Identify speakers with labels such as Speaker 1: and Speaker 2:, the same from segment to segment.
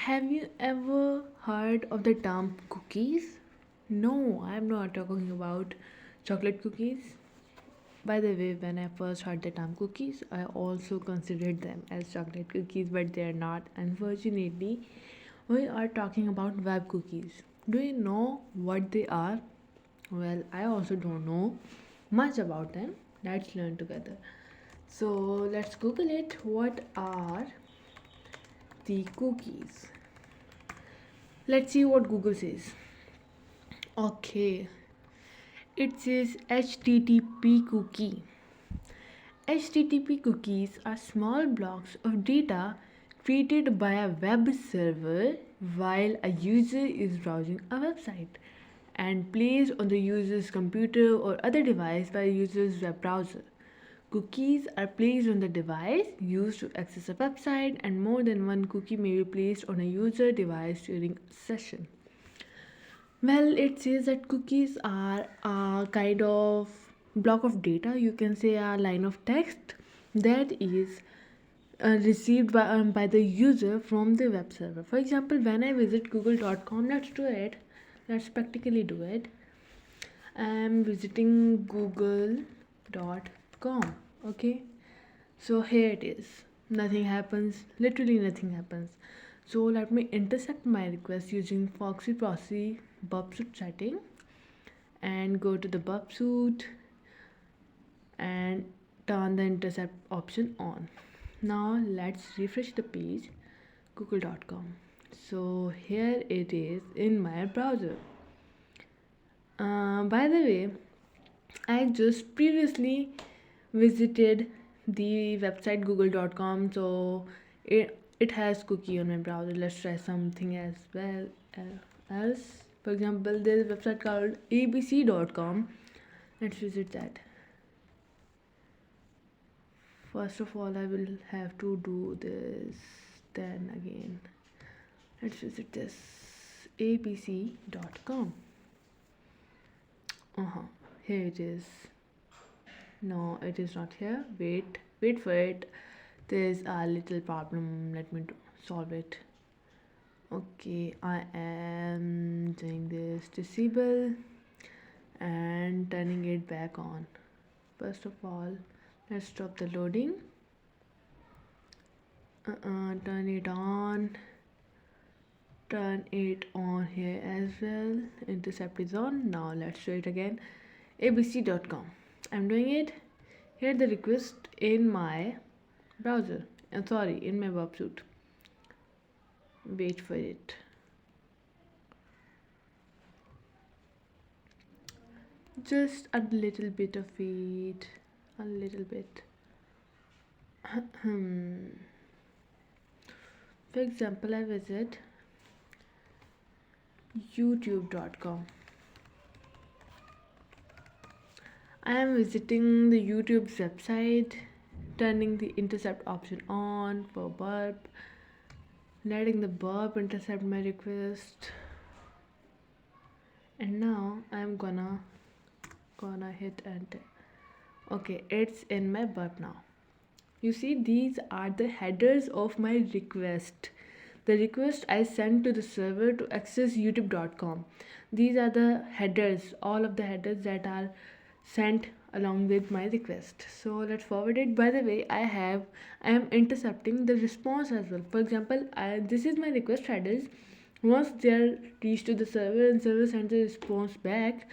Speaker 1: Have you ever heard of the term cookies? No, I'm not talking about chocolate cookies. By the way, when I first heard the term cookies, I also considered them as chocolate cookies, but they are not. Unfortunately, we are talking about web cookies. Do you know what they are? Well, I also don't know much about them. Let's learn together. So, let's Google it. What are the cookies? Let's see what Google says. Okay, it says HTTP cookie. HTTP cookies are small blocks of data created by a web server while a user is browsing a website and placed on the user's computer or other device by a user's web browser. Cookies are placed on the device used to access a website, and more than one cookie may be placed on a user device during a session. Well, it says that cookies are a kind of block of data, you can say a line of text that is received by the user from the web server. For example, when I visit google.com, let's do it, let's practically do it. I'm visiting google.com. Okay, so here it is. Nothing happens, literally nothing happens. So let me intercept my request using Foxy Proxy Bubsuit setting and go to the Bubsuit and turn the intercept option on. Now let's refresh the page, google.com. So here it is in my browser. By the way, I just previously visited the website google.com, so it has cookie on my browser. Let's try something as well else. For example, there's a website called abc.com. Let's visit that. First of all, I will have to do this, then again. Let's visit this abc.com. Here it is. No, it is not here. Wait for it. There's a little problem. Let me solve it. Okay, I am doing this disable and turning it back on. First of all, let's stop the loading. Turn it on. Turn it on here as well. Intercept is on. Now let's do it again. abc.com. I'm doing it. Here the request in my browser. Sorry, in my Bubsuit. Wait for it. Just a little bit of it. A little bit. For example, I visit youtube.com. I am visiting the YouTube's website, turning the intercept option on for burp, letting the burp intercept my request, and now I'm gonna hit enter. Okay, it's in my burp now. You see, these are the headers of my request. The request I sent to the server to access youtube.com. These are the headers, all of the headers that are sent along with my request. So let's forward it. By the way, I am intercepting the response as well. For example, this is my request headers. Once they are reached to the server and server sends the response back,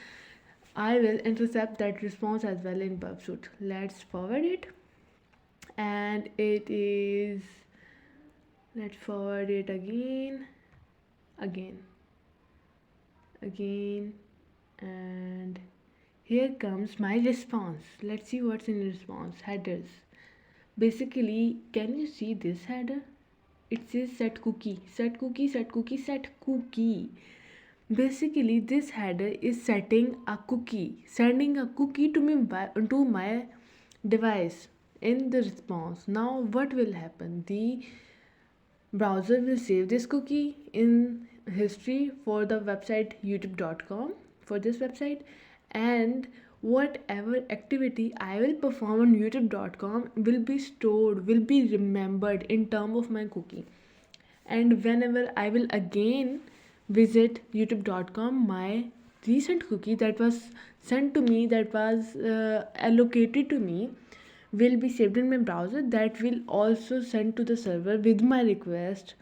Speaker 1: I will intercept that response as well in Bubsuit. Let's forward it. And it is, let's forward it again, and here comes my response. Let's see what's in response. Headers. Basically, can you see this header? It says set cookie, set cookie, set cookie, set cookie. Basically, this header is setting a cookie, sending a cookie to my device in the response. Now what will happen? The browser will save this cookie in history for the website youtube.com, for this website, and whatever activity I will perform on youtube.com will be stored, will be remembered in term of my cookie. and whenever I will again visit youtube.com, my recent cookie that was sent to me, that was allocated to me, will be saved in my browser. That will also send to the server with my request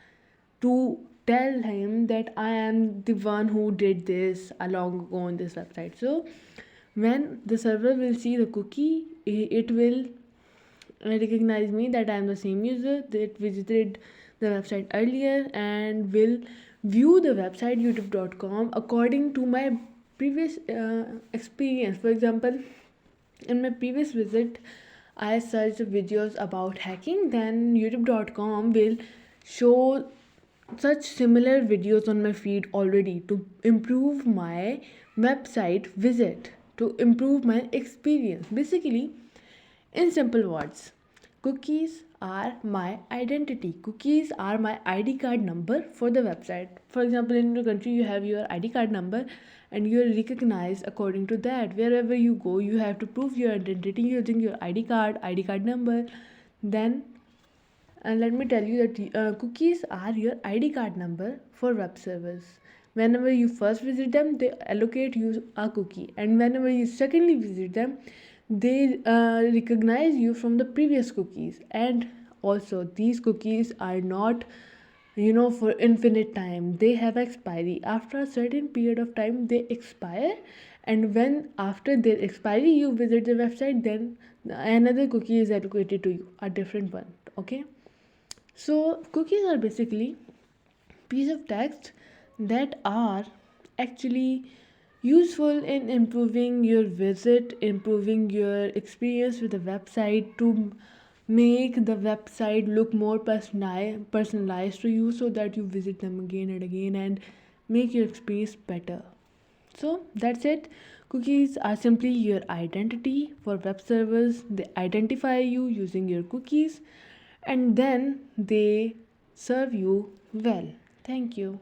Speaker 1: to tell him that I am the one who did this a long ago on this website. So when the server will see the cookie, it will recognize me that I am the same user that visited the website earlier, and will view the website youtube.com according to my previous experience. For example, in my previous visit, I searched videos about hacking, then youtube.com will show such similar videos on my feed already to improve my website visit, to improve my experience. Basically, in simple words, cookies are my identity. Cookies are my ID card number for the website. For example, in your country, you have your ID card number and you are recognized according to that. Wherever you go, you have to prove your identity using your ID card number. Then, and let me tell you that cookies are your ID card number for web servers. Whenever you first visit them, they allocate you a cookie, and whenever you secondly visit them, they recognize you from the previous cookies. And also, these cookies are not, for infinite time. They have expiry. After a certain period of time, they expire, and when after their expiry you visit the website, then another cookie is allocated to you, a different one. Okay, so cookies are basically piece of text that are actually useful in improving your visit, improving your experience with the website, to make the website look more personalized to you, so that you visit them again and again and make your experience better. So that's it. Cookies are simply your identity for web servers. They identify you using your cookies, and then they serve you well. Thank you.